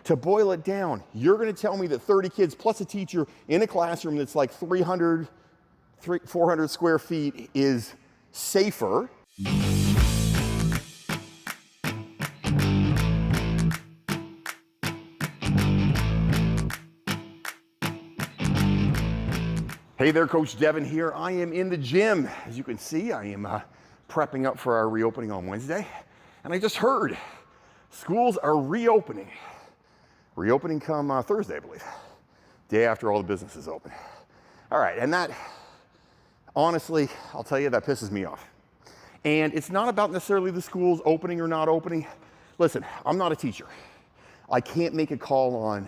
To boil it down, you're going to tell me that 30 kids plus a teacher in a classroom that's like 400 square feet is safer. Hey there, Coach Devin here. I am in the gym. As you can see, I am prepping up for our reopening on Wednesday. And I just heard schools are reopening. Reopening come Thursday, I believe. Day after all the businesses open. All right, and that, honestly, I'll tell you, that pisses me off. And it's not about necessarily the schools opening or not opening. Listen, I'm not a teacher. I can't make a call on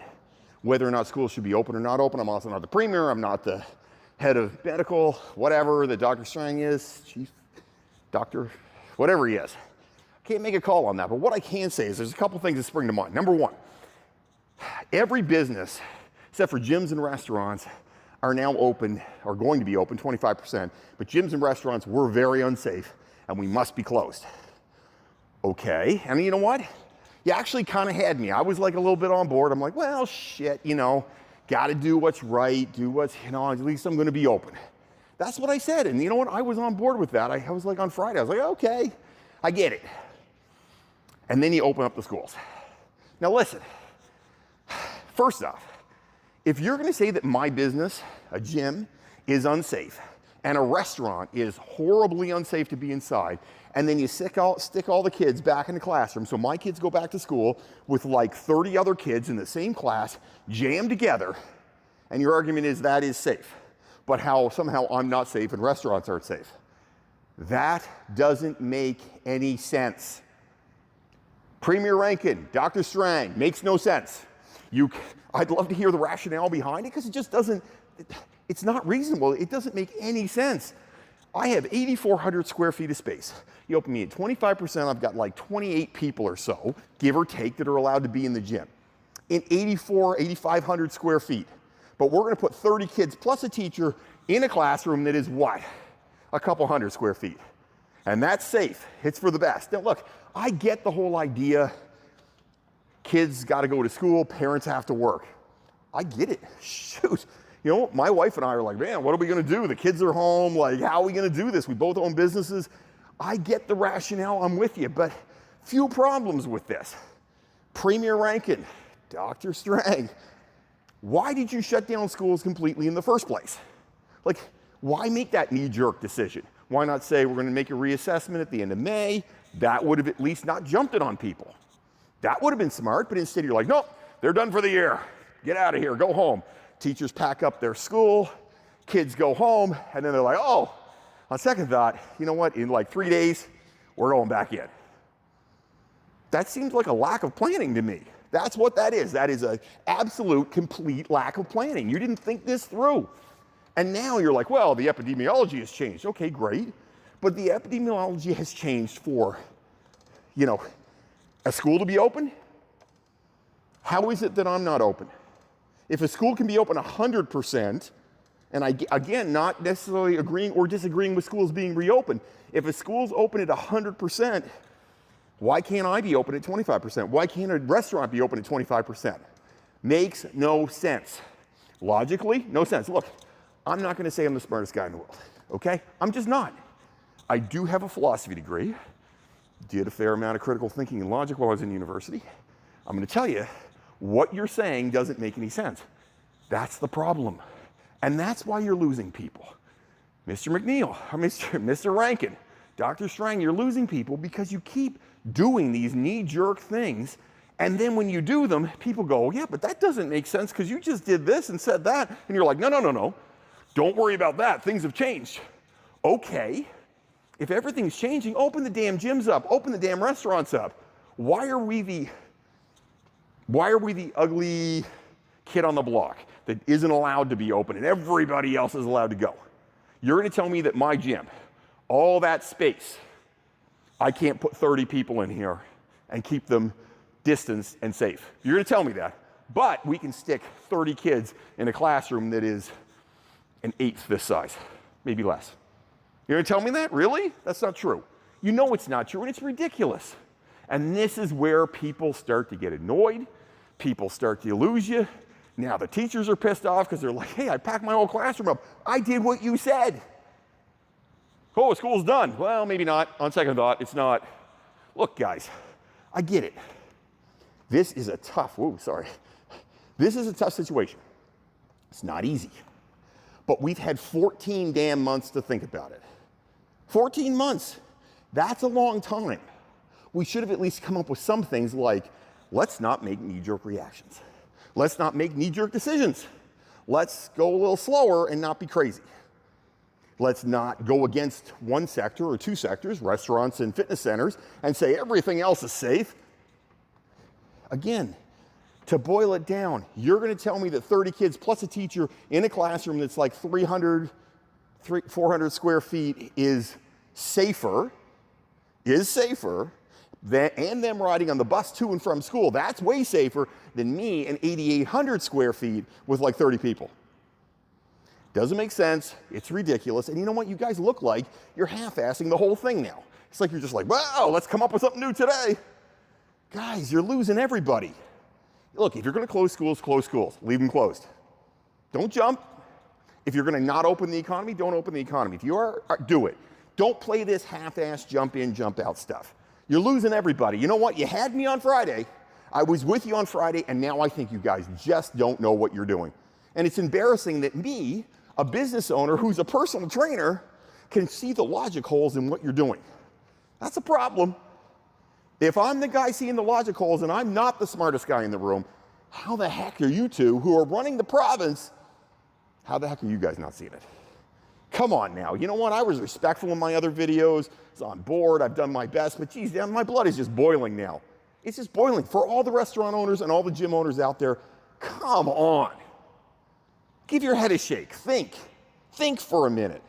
whether or not schools should be open or not open. I'm also not the premier. I'm not the head of medical, whatever that Dr. Stang is, chief doctor, whatever he is. I can't make a call on that. But what I can say is there's a couple things that spring to mind. Number one, every business, except for gyms and restaurants, are now open, or going to be open, 25%. But gyms and restaurants were very unsafe, and we must be closed. Okay, and you know what? You actually kind of had me. I was like a little bit on board. I'm like, well, shit, you know, got to do what's right, do what's, you know, at least I'm going to be open. That's what I said, and you know what? I was on board with that. I was like on Friday, I was like, okay, I get it. And then you open up the schools. Now listen. First off, if you're going to say that my business, a gym, is unsafe and a restaurant is horribly unsafe to be inside, and then you stick all the kids back in the classroom, so my kids go back to school with like 30 other kids in the same class, jammed together, and your argument is that is safe, but how somehow I'm not safe and restaurants aren't safe. That doesn't make any sense. Premier Rankin, Dr. Stang, makes no sense. I'd love to hear the rationale behind it because it just doesn't, it's not reasonable. It doesn't make any sense. I have 8,400 square feet of space. You open me at 25%, I've got like 28 people or so, give or take, that are allowed to be in the gym. In 8,500 square feet. But we're gonna put 30 kids plus a teacher in a classroom that is what? A couple hundred square feet. And that's safe, it's for the best. Now look, I get the whole idea. Kids got to go to school, parents have to work. I get it. Shoot. You know, my wife and I are like, man, what are we going to do? The kids are home. Like, how are we going to do this? We both own businesses. I get the rationale. I'm with you. But few problems with this. Premier Rankin, Dr. Stang, why did you shut down schools completely in the first place? Like, why make that knee-jerk decision? Why not say we're going to make a reassessment at the end of May? That would have at least not jumped it on people. That would have been smart, but instead you're like, nope, they're done for the year. Get out of here, go home. Teachers pack up their school, kids go home, and then they're like, oh, on second thought, you know what, in like 3 days, we're going back in. That seems like a lack of planning to me. That's what that is. That is an absolute, complete lack of planning. You didn't think this through. And now you're like, well, the epidemiology has changed. Okay, great. But the epidemiology has changed for, you know, a school to be open? How is it that I'm not open? If a school can be open 100%, and again, not necessarily agreeing or disagreeing with schools being reopened, if a school's open at 100%, why can't I be open at 25%? Why can't a restaurant be open at 25%? Makes no sense. Logically, no sense. Look, I'm not going to say I'm the smartest guy in the world, okay? I'm just not. I do have a philosophy degree. Did a fair amount of critical thinking and logic while I was in university. I'm going to tell you, what you're saying doesn't make any sense. That's the problem. And that's why you're losing people. Mr. McNeil, or Mr. Rankin, Dr. Stang, you're losing people because you keep doing these knee-jerk things, and then when you do them, people go, yeah, but that doesn't make sense because you just did this and said that, and you're like, no. Don't worry about that. Things have changed. Okay. If everything's changing, open the damn gyms up, open the damn restaurants up. Why are we the ugly kid on the block that isn't allowed to be open and everybody else is allowed to go? You're going to tell me that my gym, all that space, I can't put 30 people in here and keep them distanced and safe. You're going to tell me that. But we can stick 30 kids in a classroom that is an eighth this size, maybe less. You're going to tell me that? Really? That's not true. You know it's not true, and it's ridiculous. And this is where people start to get annoyed. People start to lose you. Now the teachers are pissed off because they're like, hey, I packed my whole classroom up. I did what you said. Oh, school's done. Well, maybe not. On second thought, it's not. Look, guys, I get it. This is a tough, This is a tough situation. It's not easy. But we've had 14 damn months to think about it. 14 months. That's a long time. We should have at least come up with some things like, let's not make knee-jerk reactions. Let's not make knee-jerk decisions. Let's go a little slower and not be crazy. Let's not go against one sector or two sectors, restaurants and fitness centers, and say everything else is safe. Again, to boil it down, you're going to tell me that 30 kids plus a teacher in a classroom that's like 400 square feet is safer and them riding on the bus to and from school. That's way safer than me in 8,800 square feet with like 30 people. Doesn't make sense. It's ridiculous. And you know what? You guys look like you're half-assing the whole thing now. It's like you're just like, wow, let's come up with something new today. Guys, you're losing everybody. Look, if you're going to close schools. Leave them closed. Don't jump. If you're going to not open the economy, don't open the economy. If you are, do it. Don't play this half-ass jump in, jump out stuff. You're losing everybody. You know what? You had me on Friday. I was with you on Friday, and now I think you guys just don't know what you're doing. And it's embarrassing that me, a business owner who's a personal trainer, can see the logic holes in what you're doing. That's a problem. If I'm the guy seeing the logic holes and I'm not the smartest guy in the room, how the heck are you two who are running the province, how the heck are you guys not seeing it? Come on now. You know what? I was respectful in my other videos. I was on board. I've done my best. But geez, my blood is just boiling now. It's just boiling. For all the restaurant owners and all the gym owners out there, come on. Give your head a shake. Think. Think for a minute.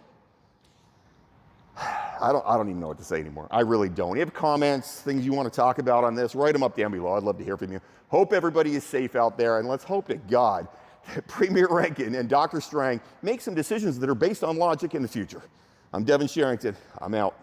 I don't even know what to say anymore. I really don't. If you have comments, things you want to talk about on this, write them up down below. I'd love to hear from you. Hope everybody is safe out there, and let's hope to God that Premier Rankin and Dr. Stang make some decisions that are based on logic in the future. I'm Devin Sherrington. I'm out.